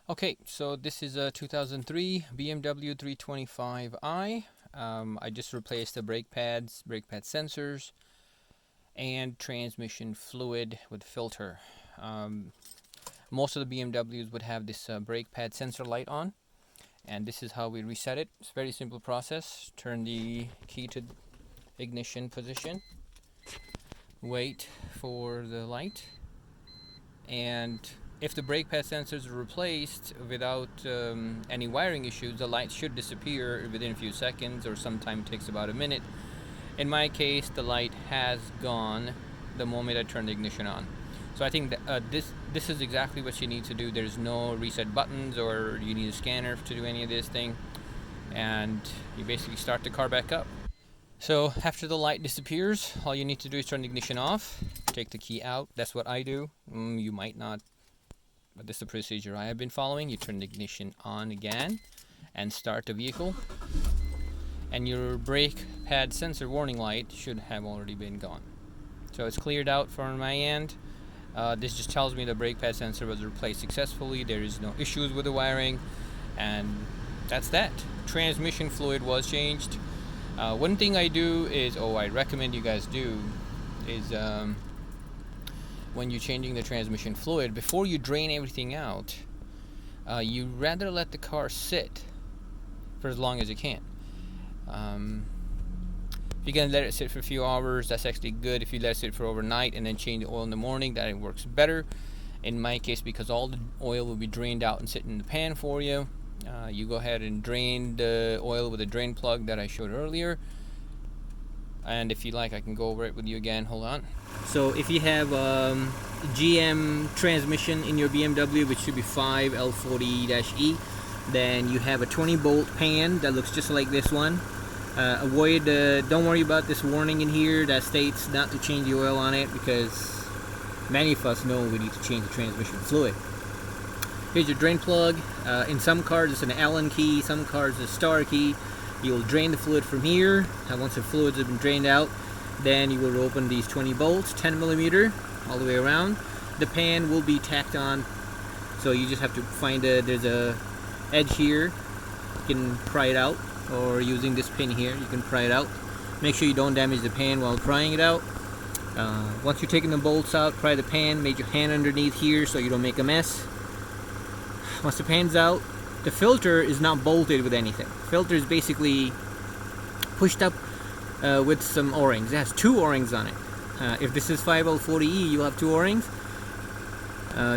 Okay, so this is a 2003 BMW 325i. I just replaced the brake pads, brake pad sensors, and transmission fluid with filter. Um, Most of the BMWs would have this brake pad sensor light on, and this is how we reset it. It's a very simple process. Turn the key to ignition position, wait for the light, and if the brake pad sensors are replaced without any wiring issues, the light should disappear within a few seconds, or sometimes takes about a minute. In my case, the light has gone the moment I turn the ignition on. So I think that, this is exactly what you need to do. There's no reset buttons, or you need a scanner to do any of this thing, and you basically start the car back up. So after the light disappears, all you need to do is turn the ignition off, take the key out. That's what I do. You might not, but this is the procedure I have been following. You turn the ignition on again and start the vehicle, and your brake pad sensor warning light should have already been gone. So it's cleared out from my end. This just tells me the brake pad sensor was replaced successfully. There is no issues with the wiring, and that's that. Transmission fluid was changed. One thing I do is, I recommend you guys do, is when you're changing the transmission fluid, before you drain everything out, you rather let the car sit for as long as you can. If you can let it sit for a few hours, that's actually good. If you let it sit for overnight and then change the oil in the morning, that works better. In my case, because all the oil will be drained out and sitting in the pan for you, you go ahead and drain the oil with a drain plug that I showed earlier. And if you like, I can go over it with you again. Hold on. So if you have GM transmission in your BMW, which should be 5L40-E, then you have a 20-bolt pan that looks just like this one. Don't worry about this warning in here that states not to change the oil on it, because many of us know we need to change the transmission fluid. Here's your drain plug. In some cars it's an Allen key, some cars it's a star key. You'll drain the fluid from here, and once the fluids have been drained out, then you will open these 20 bolts, 10mm all the way around. The pan will be tacked on, so you just have to find there's a edge here. You can pry it out, or using this pin here you can pry it out. Make sure you don't damage the pan while prying it out. Once you're taking the bolts out, pry the pan, make your hand underneath here so you don't make a mess. Once the pan's out, the filter is not bolted with anything. Filter is basically pushed up with some O-rings. It has 2 O-rings on it. If this is 5L40E, you'll have 2 O-rings.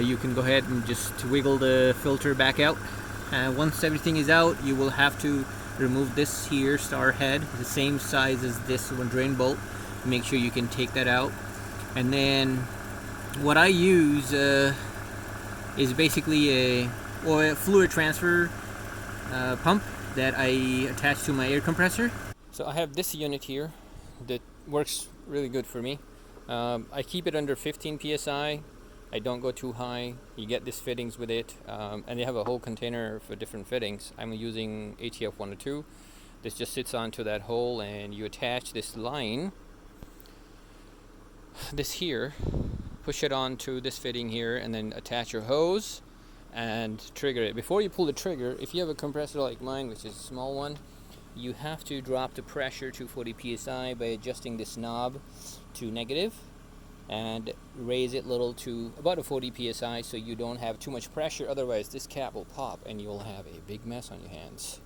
You can go ahead and just wiggle the filter back out. Once everything is out, you will have to remove this here star head, the same size as this one drain bolt. Make sure you can take that out. And then what I use is basically a fluid transfer pump that I attach to my air compressor. So I have this unit here that works really good for me. I keep it under 15 psi. I don't go too high. You get these fittings with it, and they have a whole container for different fittings. I'm using ATF 102. This just sits onto that hole, and you attach this line, this here, push it onto this fitting here, and then attach your hose and trigger it. Before you pull the trigger, if you have a compressor like mine, which is a small one, you have to drop the pressure to 40 psi by adjusting this knob to negative, and raise it little to about a 40 psi so you don't have too much pressure. Otherwise this cap will pop and you'll have a big mess on your hands.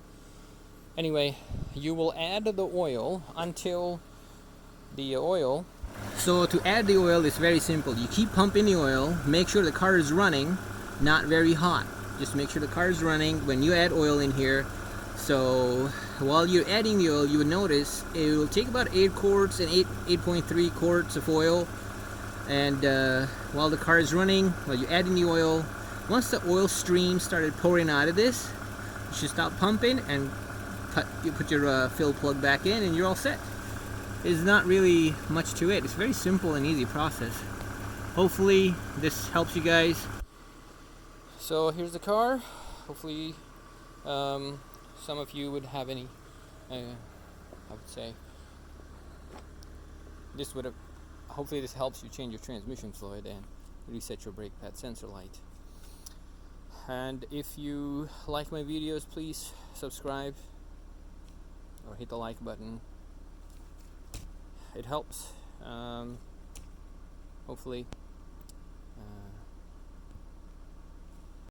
Anyway, you will add the oil until the oil. So to add the oil is very simple. You keep pumping the oil, make sure the car is running, not very hot. Just make sure the car is running when you add oil in here. So while you're adding the oil, you will notice it will take about 8 quarts and 8.3 quarts of oil. And while the car is running, while you're adding the oil, once the oil stream started pouring out of this, you should stop pumping and you put your fill plug back in, and you're all set. It's not really much to it. It's a very simple and easy process. Hopefully this helps you guys. So here's the car. Hopefully some of you would have any, I would say, hopefully this helps you change your transmission fluid and reset your brake pad sensor light. And if you like my videos, please subscribe or hit the like button. It helps. Hopefully